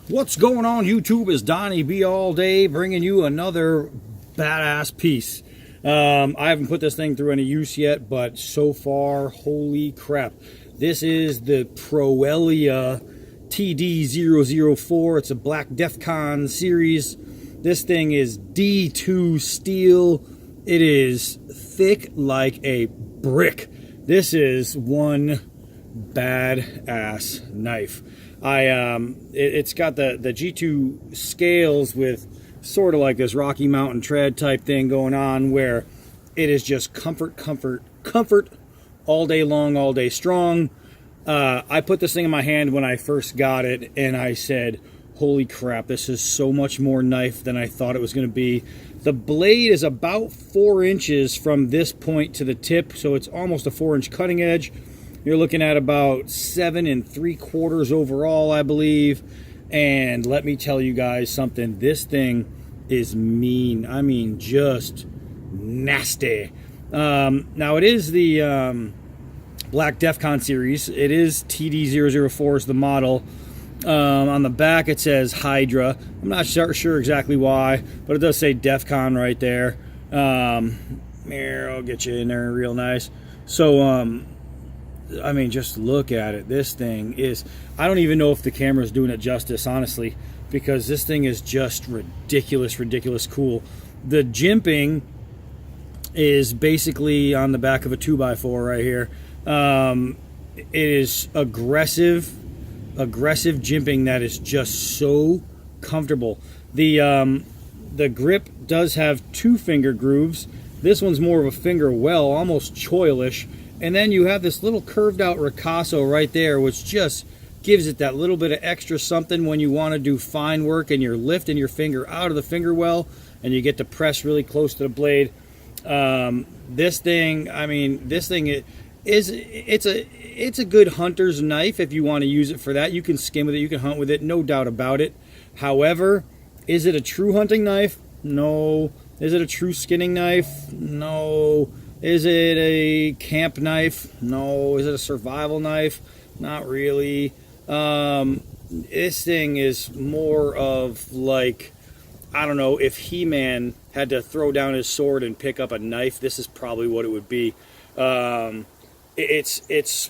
What's going on, YouTube? Is Donnie B all day bringing you another badass piece. I haven't put this thing through any use yet, but so far, holy crap. This is the Proelia TD004. It's a black Defcon series. This thing is D2 steel. It is thick like a brick. This is one badass knife. It's got the G2 scales with sort of like this Rocky Mountain tread type thing going on, where it is just comfort all day long, all day strong. I put this thing in my hand when I first got it, and I said, holy crap, this is so much more knife than I thought it was going to be. The blade is about 4 inches from this point to the tip, so it's almost a 4-inch cutting edge. You're looking at about 7 3/4 overall, I believe. And let me tell you guys something. This thing is mean. I mean, just nasty. Now, it is the Black Defcon series. It is TD004 is the model. On the back, it says Hydra. I'm not sure exactly why, but it does say Defcon right there. Here, I'll get you in there real nice. So, I mean, just look at it. This thing is, I don't even know if the camera is doing it justice, honestly, because this thing is just ridiculous cool. The jimping is basically on the back of a 2x4 right here. It is aggressive jimping that is just so comfortable. The grip does have 2 finger grooves. This one's more of a finger well, almost choilish. And then you have this little curved out ricasso right there, which just gives it that little bit of extra something when you want to do fine work and you're lifting your finger out of the finger well and you get to press really close to the blade. This thing, I mean, this thing it's a good hunter's knife if you want to use it for that. You can skin with it, you can hunt with it, no doubt about it. However, is it a true hunting knife? No. Is it a true skinning knife? No. Is it a camp knife? No. Is it a survival knife? Not really. This thing is more of like, I don't know, if He-Man had to throw down his sword and pick up a knife, this is probably what it would be. It's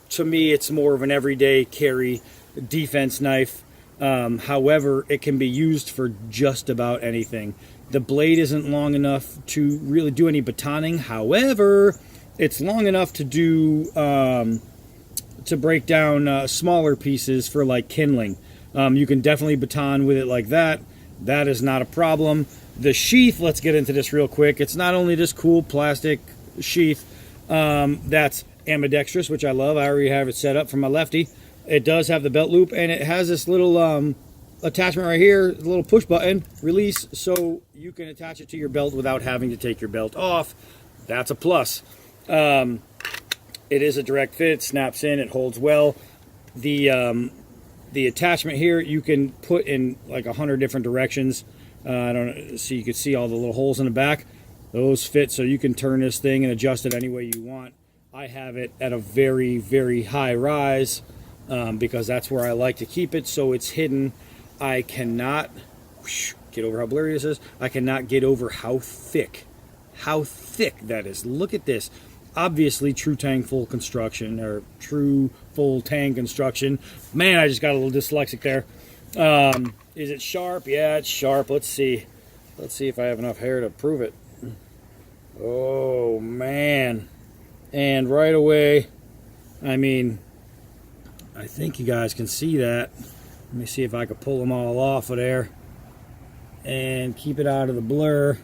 to me, it's more of an everyday carry defense knife. However, it can be used for just about anything. The blade isn't long enough to really do any batoning. However, it's long enough to do to break down smaller pieces for like kindling. You can definitely baton with it like that. That is not a problem. The sheath, let's get into this real quick. It's not only this cool plastic sheath that's ambidextrous, which I love. I already have it set up for my lefty. It does have the belt loop, and it has this little attachment right here, a little push button, release, so you can attach it to your belt without having to take your belt off. That's a plus. It is a direct fit, it snaps in, it holds well. The attachment here you can put in like 100 different directions. I don't know, so you can see all the little holes in the back. Those fit, so you can turn this thing and adjust it any way you want. I have it at a very high rise because that's where I like to keep it, so it's hidden. I cannot get over how blurry this is. I cannot get over how thick that is. Look at this. Obviously, true tang full construction, or true full tang construction. Man, I just got a little dyslexic there. Is it sharp? Yeah, it's sharp. Let's see. Let's see if I have enough hair to prove it. Oh, man. And right away, I mean, I think you guys can see that. Let me see if I can pull them all off of there and keep it out of the blur.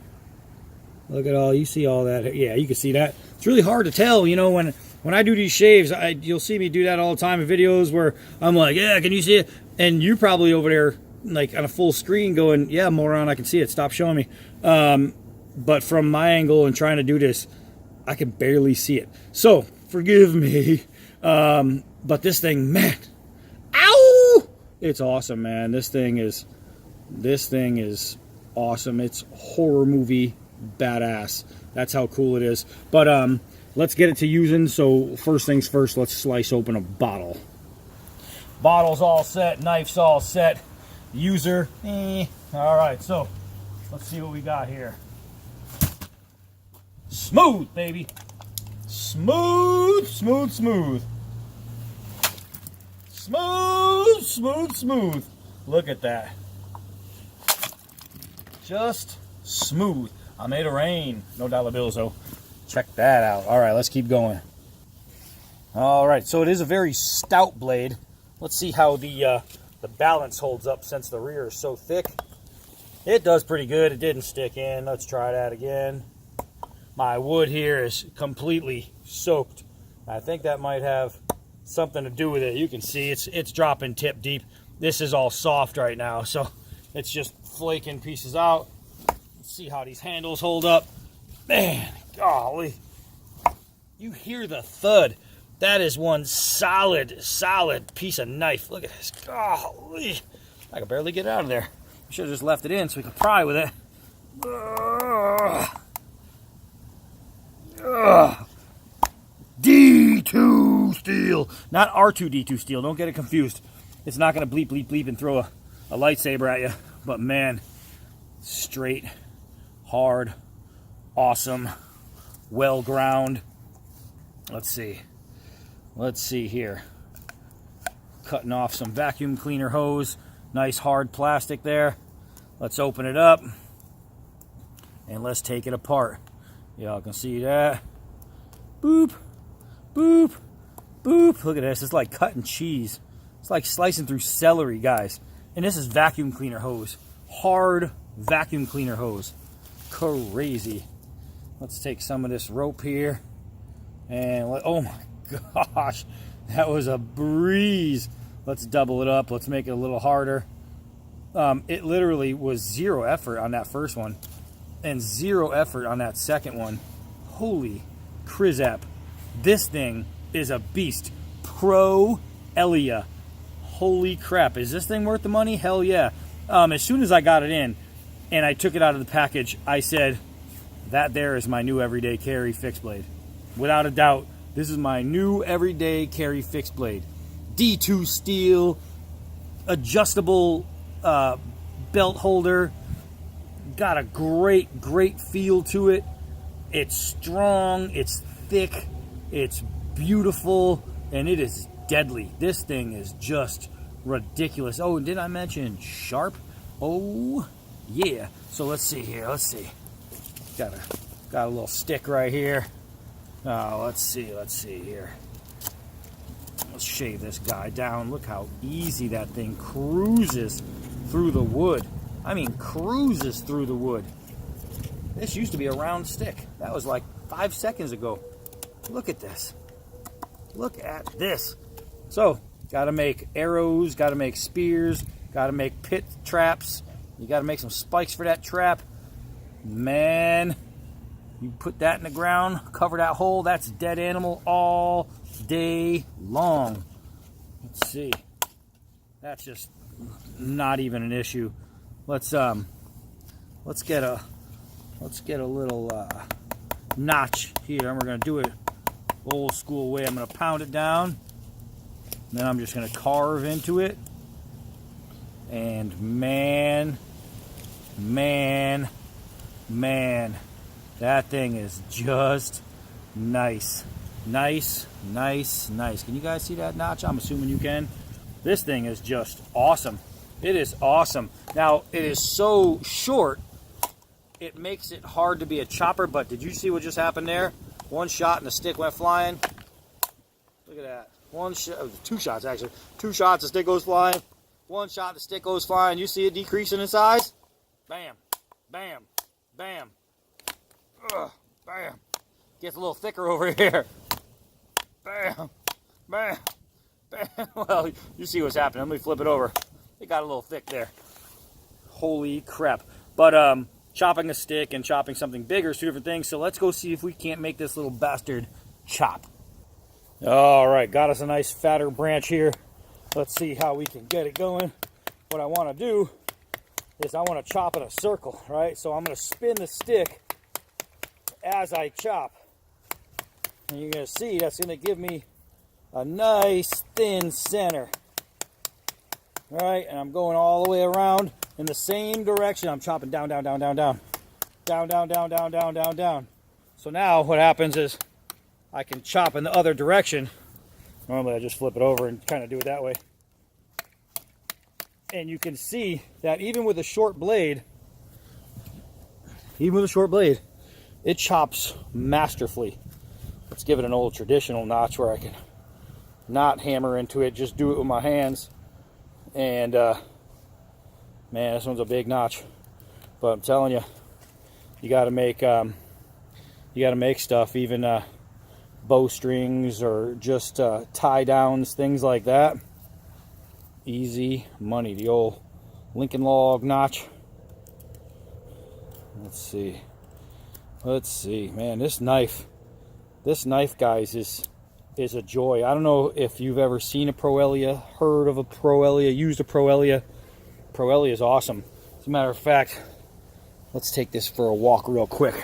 Look at all, you see all that. Yeah, you can see that. It's really hard to tell, you know, when I do these shaves, you'll see me do that all the time in videos where I'm like, yeah, can you see it? And you're probably over there like on a full screen going, yeah, moron, I can see it. Stop showing me. But from my angle and trying to do this, I can barely see it. So, forgive me. But this thing, man, ow! It's awesome, man. This thing is awesome. It's horror movie badass. That's how cool it is. But let's get it to using. So first things first, let's slice open a bottle. Bottle's all set, knife's all set. user. All right, so let's see what we got here. Smooth, baby. Smooth, smooth, smooth. Smooth, smooth, smooth. Look at that. Just smooth. I made it rain. No dollar bills, though. Check that out. All right, let's keep going. All right, so it is a very stout blade. Let's see how the balance holds up since the rear is so thick. It does pretty good. It didn't stick in. Let's try that again. My wood here is completely soaked. I think that might have something to do with it. You can see it's dropping tip deep. This is all soft right now, so it's just flaking pieces out. Let's see how these handles hold up. Man, golly. You hear the thud. That is one solid piece of knife. Look at this. Golly. I can barely get it out of there. I should have just left it in so we could pry with it. D2 steel. Not R2D2 steel. Don't get it confused. It's not going to bleep, bleep, bleep and throw a lightsaber at you. But man, straight, hard, awesome, well ground. Let's see. Let's see here. Cutting off some vacuum cleaner hose. Nice hard plastic there. Let's open it up. And let's take it apart. Y'all can see that. Boop. Boop. Boop. Look at this. It's like cutting cheese. It's like slicing through celery, guys. And this is vacuum cleaner hose. Hard vacuum cleaner hose. Crazy. Let's take some of this rope here. And oh my gosh, that was a breeze. Let's double it up. Let's make it a little harder. It literally was zero effort on that first one and zero effort on that second one. Holy crizap. This thing is a beast. Pro Elia. Holy crap. Is this thing worth the money? Hell yeah. As soon as I got it in and I took it out of the package, I said, that there is my new everyday carry fixed blade. Without a doubt, this is my new everyday carry fixed blade. D2 steel, adjustable belt holder. Got a great feel to it. It's strong, it's thick, it's beautiful, and it is deadly. This thing is just ridiculous. Oh, and did I mention sharp? Oh, yeah. So let's see here. Let's see. Got a little stick right here. Oh, let's see here. Let's shave this guy down. Look how easy that thing cruises through the wood. I mean, cruises through the wood. This used to be a round stick. That was like 5 seconds ago. Look at this. Look at this. So, got to make arrows, got to make spears, got to make pit traps. You got to make some spikes for that trap. Man, you put that in the ground, cover that hole, that's a dead animal all day long. Let's see. That's just not even an issue. Let's get a little notch here, and we're gonna do it old school way. I'm gonna pound it down, and then I'm just gonna carve into it. And man, that thing is just nice. Nice. Can you guys see that notch? I'm assuming you can. This thing is just awesome. It is awesome. Now, it is so short, it makes it hard to be a chopper, but did you see what just happened there? One shot and the stick went flying. Look at that. One shot, two shots actually. Two shots, the stick goes flying. One shot, the stick goes flying. You see it decreasing in size? Bam, bam, bam. Ugh, bam. Gets a little thicker over here. Bam, bam, bam. Well, you see what's happening. Let me flip it over. It got a little thick there. Holy crap. But chopping a stick and chopping something bigger is two different things. So let's go see if we can't make this little bastard chop. All right, got us a nice fatter branch here. Let's see how we can get it going. What I want to do is I want to chop in a circle, right? So I'm going to spin the stick as I chop. And you're going to see that's going to give me a nice thin center. All right, and I'm going all the way around in the same direction. I'm chopping down, down, down, down, down. Down, down, down, down, down, down, down. So now what happens is I can chop in the other direction. Normally I just flip it over and kind of do it that way. And you can see that even with a short blade, it chops masterfully. Let's give it an old traditional notch where I can not hammer into it, just do it with my hands. And man, this one's a big notch. But I'm telling you, you got to make stuff, even bowstrings or just tie downs, things like that. Easy money. The old Lincoln log notch. Let's see. Man, this knife, guys, is a joy. I don't know if you've ever seen a Proelia, heard of a Proelia, used a Proelia. Proelia is awesome. As a matter of fact, let's take this for a walk real quick.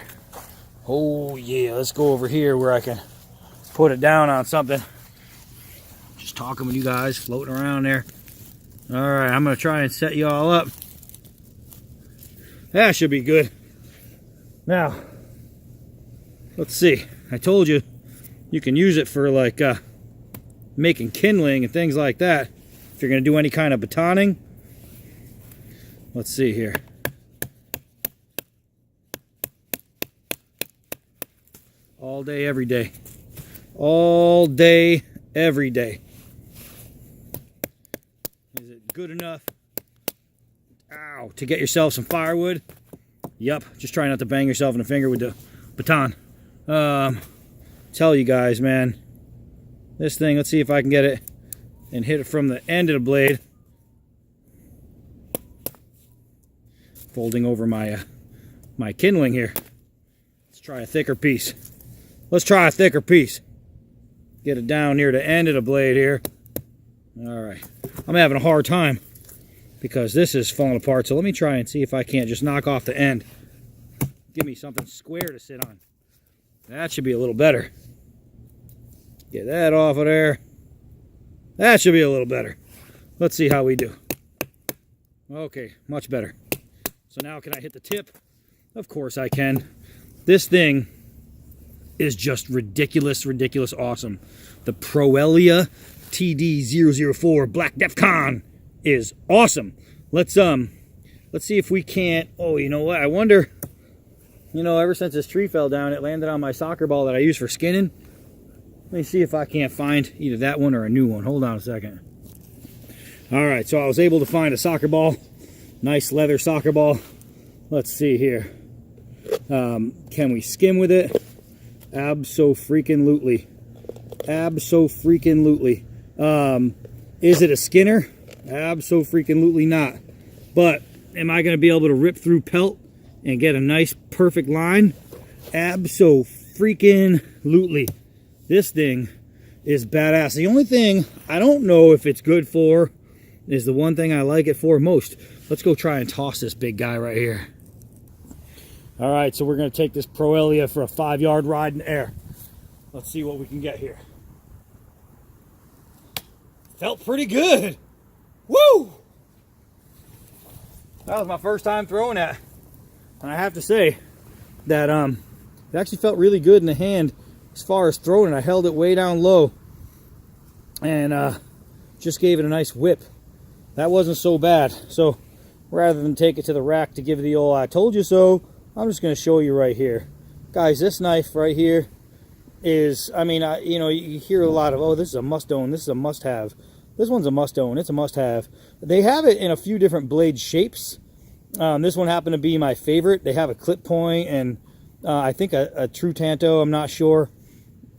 Oh yeah, let's go over here where I can put it down on something. Just talking with you guys, floating around there. All right, I'm gonna try and set you all up. That should be good. Now, let's see. I told you you can use it for like making kindling and things like that. If you're gonna do any kind of batoning. Let's see here. All day, every day. All day, every day. Is it good enough? Ow, to get yourself some firewood? Yep, just try not to bang yourself in the finger with the baton. Tell you guys, man, this thing, let's see if I can get it and hit it from the end of the blade. Folding over my my kindling here. Let's try a thicker piece. Get it down near the end of the blade here. All right. I'm having a hard time because this is falling apart. So let me try and see if I can't just knock off the end. Give me something square to sit on. That should be a little better. Get that off of there. That should be a little better. Let's see how we do. Okay, much better. So now can I hit the tip? Of course I can. This thing is just ridiculous awesome. The Proelia TD004 Black Defcon is awesome. Let's see if we can't. Oh, you know what? I wonder. You know, ever since this tree fell down, it landed on my soccer ball that I use for skinning. Let me see if I can't find either that one or a new one. Hold on a second. All right, so I was able to find a soccer ball. Nice leather soccer ball. Let's see here. Can we skim with it? Abso-freaking-lutely. Abso-freaking-lutely. Is it a skinner? Abso-freaking-lutely not. But am I going to be able to rip through pelt and get a nice perfect line? Abso-freaking-lutely. This thing is badass. The only thing I don't know if it's good for is the one thing I like it for most. Let's go try and toss this big guy right here. All right, so we're going to take this Proelia for a 5-yard ride in the air. Let's see what we can get here. Felt pretty good. Woo! That was my first time throwing that. And I have to say that it actually felt really good in the hand as far as throwing it. I held it way down low and just gave it a nice whip. That wasn't so bad. So rather than take it to the rack to give it the old I told you so, I'm just going to show you right here. Guys, this knife right here is, I mean, you know, you hear a lot of, oh, this is a must-own, this is a must-have. This one's a must-own, it's a must-have. They have it in a few different blade shapes. This one happened to be my favorite. They have a clip point and I think a true tanto, I'm not sure.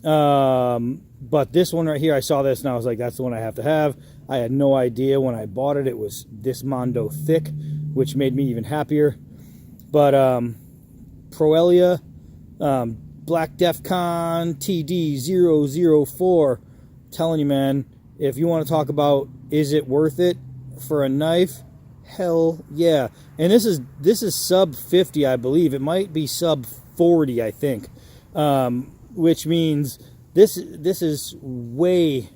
But this one right here, I saw this and I was like, that's the one I have to have. I had no idea when I bought it, it was this mondo thick, which made me even happier. But Proelia, Black Defcon TD004, telling you, man, if you want to talk about is it worth it for a knife, hell yeah. And this is sub 50, I believe. It might be sub 40, I think, which means this is way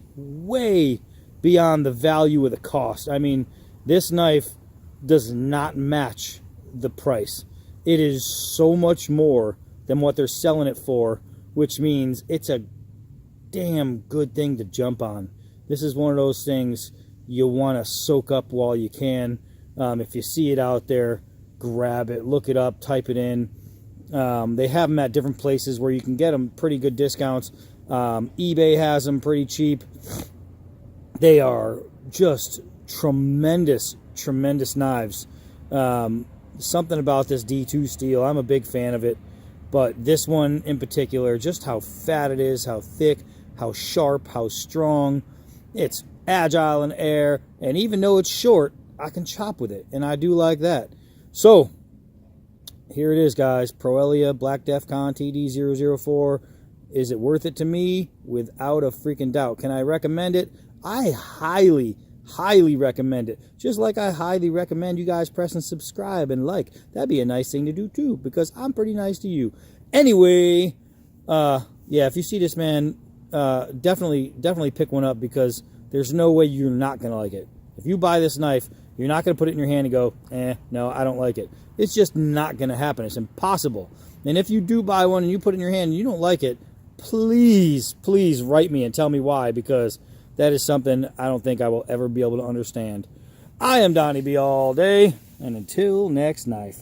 beyond the value of the cost. I mean, this knife does not match the price. It is so much more than what they're selling it for, which means it's a damn good thing to jump on. This is one of those things you want to soak up while you can. If you see it out there, grab it, look it up, type it in. They have them at different places where you can get them pretty good discounts. eBay has them pretty cheap. They are just tremendous knives. Something about this D2 steel, I'm a big fan of it, but this one in particular, just how fat it is, how thick, how sharp, how strong. It's agile in air, and even though it's short, I can chop with it, and I do like that. So here it is, guys. Proelia Black Defcon TD004. Is it worth it to me? Without a freaking doubt. Can I recommend it? I highly recommend it. Just like I highly recommend you guys press and subscribe and like. That'd be a nice thing to do too, because I'm pretty nice to you. Anyway, yeah, if you see this, man, definitely pick one up, because there's no way you're not going to like it. If you buy this knife, you're not going to put it in your hand and go, no, I don't like it. It's just not going to happen. It's impossible. And if you do buy one and you put it in your hand and you don't like it, please write me and tell me why, because that is something I don't think I will ever be able to understand. I am Donnie B all day, and until next knife.